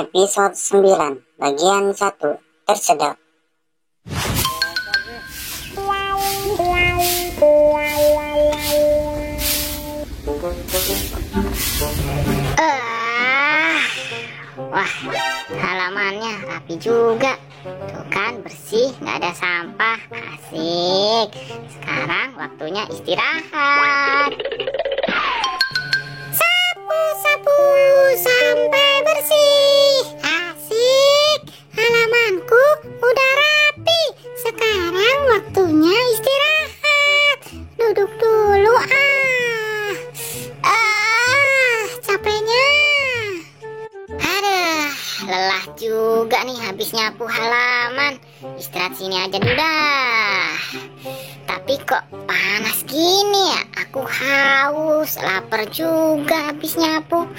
Episode 9 Bagian 1 Tersedak. Wah, halamannya rapi juga. Tuh kan, bersih, nggak ada sampah. Asik. Sekarang waktunya istirahat. Sapu-sapu sampai bersih. Asik. Halamanku udah rapi. Sekarang waktunya istirahat. Duduk dulu capeknya. Aduh, lelah juga nih habis nyapu halaman. Istirahat sini aja dulu dah. Tapi kok panas gini ya? Aku haus, lapar juga habis nyapu.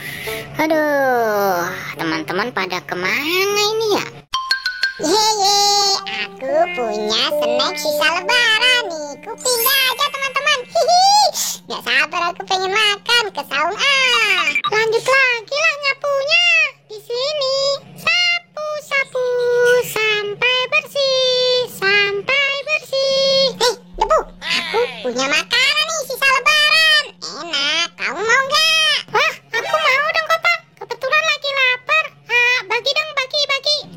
Aduh, teman-teman pada kemana ini ya? Yeay, aku punya snack sisa lebaran nih. Kuping aja teman-teman. Hihi, nggak sabar aku pengen makan ke saung. Lanjut lagi lah nyapunya. Di sini sapu-sapu sampai bersih, sampai bersih. Debu, aku punya makanan nih sisa lebaran. Enak, kamu mau nggak? Wah, aku mau dong Kopak. Kebetulan lagi lapar. Bagi dong, bagi.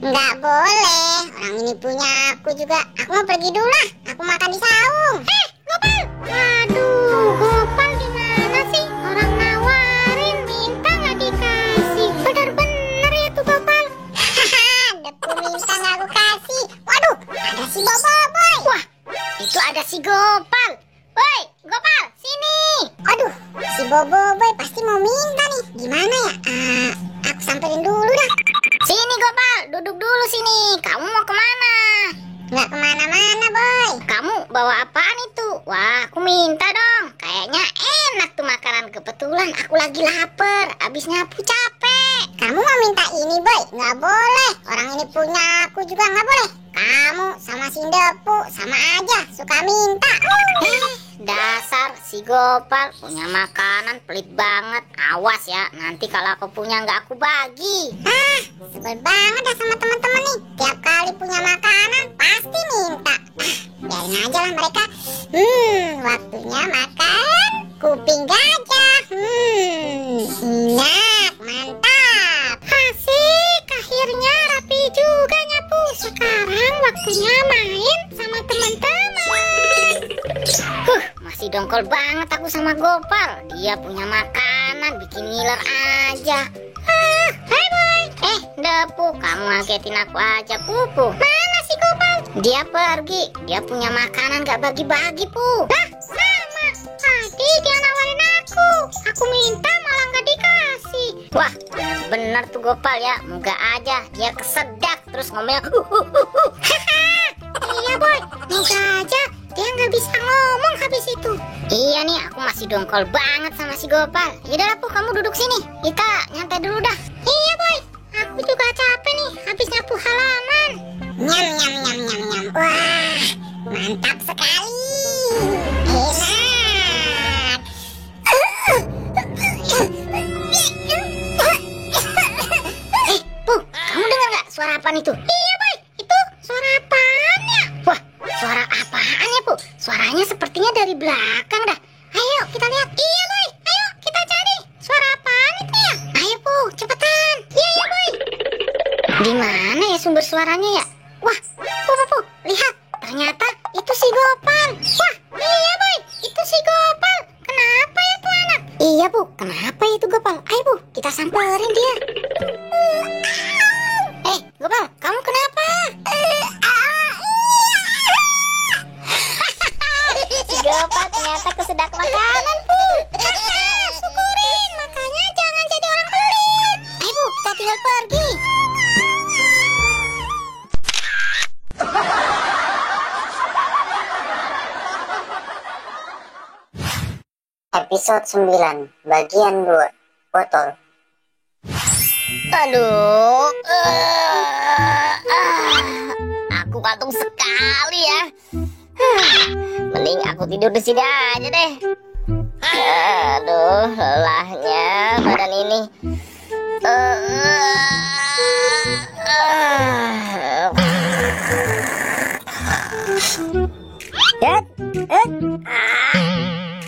Nggak boleh, orang ini punya aku juga. Aku mau pergi dulu lah. Aku makan di saung. Gopal. Waduh, Gopal gimana sih? Orang nawarin minta nggak dikasih. Bener-bener ya tuh Gopal. Depu minta nggak aku kasih. Waduh, ada si Boboiboy. Wah, itu ada si Gopal. Woi, Gopal, sini. Aduh, si Boboiboy pasti mau minta nih. Gimana ya? Aku samperin dulu dah. Sini Gopal, duduk dulu sini. Kamu mau kemana? Nggak kemana-mana, Boy. Kamu bawa apaan itu? Wah, aku minta dong. Kayaknya enak tuh makanan. Kebetulan aku lagi lapar. Abis nyapu capek. Kamu mau minta ini, Boy? Nggak boleh. Orang ini punya aku juga nggak boleh. Kamu sama si Depu sama aja suka minta. Dasar si Gopal punya makanan pelit banget. Awas ya, nanti kalau aku punya nggak aku bagi. Sebel banget dah sama teman-teman nih. Tiap kali punya makanan pasti minta. Biarin aja lah mereka. Waktunya makan kuping gajah. Enak, mantap. Asik, akhirnya rapi juga nyapu. Sekarang waktunya main sama teman-teman. Masih dongkol banget aku sama Gopal. Dia punya makanan, bikin ngiler aja. Hai Boy. Depu, kamu ngagetin aku aja, Pupu. Mana si Gopal? Dia pergi. Dia punya makanan gak bagi-bagi, Pu. Sama. Tadi dia nawarin aku. Aku minta malah gak dikasih. Wah, bener tuh Gopal ya. Moga aja dia kesedak terus ngomel. Iya Boy, moga aja dia nggak bisa ngomong habis itu. Iya nih, aku masih dongkol banget sama si Gopal. Yaudah Pu, kamu duduk sini. Kita nyantai dulu dah. Iya Boy, aku juga capek nih habis nyapu halaman. Nyam. Wah, mantap sekali. Enak. Pu, kamu dengar nggak suara apaan itu? Iya Boy, itu suara apaan ya? Wah, suara apaan ya Pu? Suaranya sepertinya dari belakang dah. Ayo kita lihat. Iya Boy, ayo kita cari. Suara apaan itu ya? Ayo Pu, cepetan. Iya Boy. Di mana ya sumber suaranya ya? Wah, Pu, lihat. Ternyata itu si Gopal. Wah, iya Boy, itu si Gopal. Kenapa ya tuh anak? Iya Pu, kenapa itu Gopal? Ayo Pu, kita samperin dia. Gopal, kamu kenapa? Si Gopal ternyata kesedak makanan, Pu. Syukurin, makanya jangan jadi orang pelit. Ayo Pu, kita tinggal pergi. Episode 9 Bagian 2 Botol. Aduh, aku kantuk sekali ya. Mending aku tidur di sini aja deh. Aduh, lelahnya badan ini.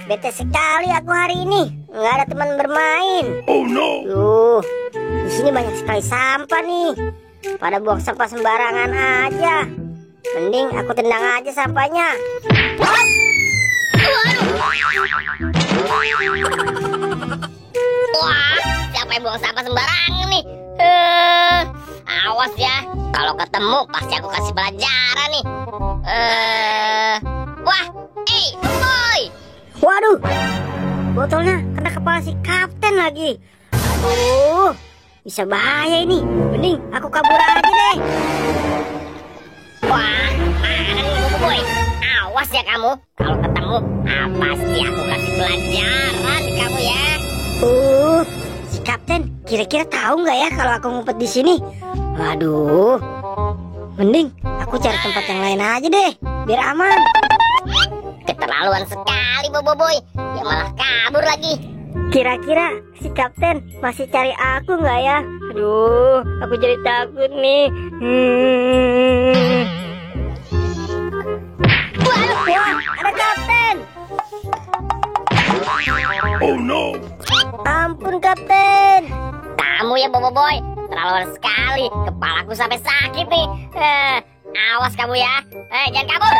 Bete sekali aku hari ini, nggak ada teman bermain. Oh no. Di sini banyak sekali sampah nih. Pada buang sampah sembarangan aja. Mending aku tendang aja sampahnya. Wah, siapa yang buang sampah sembarangan nih? Awas ya, kalau ketemu pasti aku kasih pelajaran nih. Wah, boy. Waduh, botolnya kena kepala si kapten lagi. Aduh, bisa bahaya ini. Mending aku kabur aja deh. Wah, mana nih boy? Awas ya kamu, kalau ketemu pasti aku kasih pelajaran kamu ya. Si kapten kira-kira tahu nggak ya kalau aku ngumpet di sini? Waduh, mending aku cari tempat yang lain aja deh, biar aman. Keterlaluan sekali boy, dia malah kabur lagi. Kira-kira si kapten masih cari aku nggak ya? Aduh, aku jadi takut nih. Wah, ada kapten. Oh no. Ampun kapten. Kamu ya boy, terlaluan sekali. Kepalaku sampai sakit nih. Awas kamu ya. Jangan kabur.